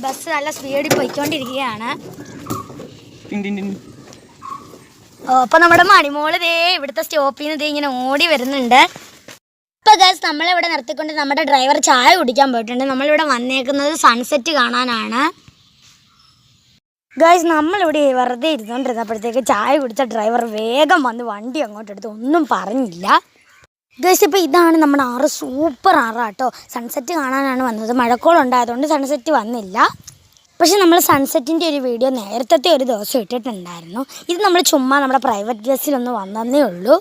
Bus നല്ല സ്പീഡിൽ പോയിക്കൊണ്ടിരിക്കുകയാണ്. അപ്പോൾ നമ്മുടെ മണിമോള് ദേ ഇവിടുത്തെ സ്റ്റോപ്പിൽ നിന്ന് ഇങ്ങനെ ഓടി വരുന്നുണ്ട്. അപ്പോൾ ഗൈസ് നമ്മളിവിടെ നിർത്തിക്കൊണ്ട് നമ്മുടെ ഡ്രൈവർ ചായ കുടിക്കാൻ പോയിട്ടുണ്ട്. നമ്മളിവിടെ വന്നേക്കുന്നത് സൺസെറ്റ് കാണാനാണ്. ഗൈസ് നമ്മളിവിടെ വെറുതെ ഇരുന്നുകൊണ്ടിരുന്നപ്പോഴത്തേക്ക് ചായ കുടിച്ച ഡ്രൈവർ വേഗം വന്ന് വണ്ടി അങ്ങോട്ട് എടുത്ത് ഒന്നും പറഞ്ഞില്ല. ഗൈസ് ഇപ്പോൾ ഇതാണ് നമ്മുടെ ആറ്, സൂപ്പർ ആറാട്ടോ. സൺസെറ്റ് കാണാനാണ് വന്നത്. മഴക്കോളുണ്ടായതുകൊണ്ട് സൺസെറ്റ് വന്നില്ല. പക്ഷെ നമ്മൾ സൺസെറ്റിൻ്റെ ഒരു വീഡിയോ നേരത്തെ ഒരു ദിവസം ഇട്ടിട്ടുണ്ടായിരുന്നു. ഇത് നമ്മൾ ചുമ്മാ നമ്മുടെ പ്രൈവറ്റ് ബസ്സിലൊന്ന് വന്നതേ ഉള്ളൂ.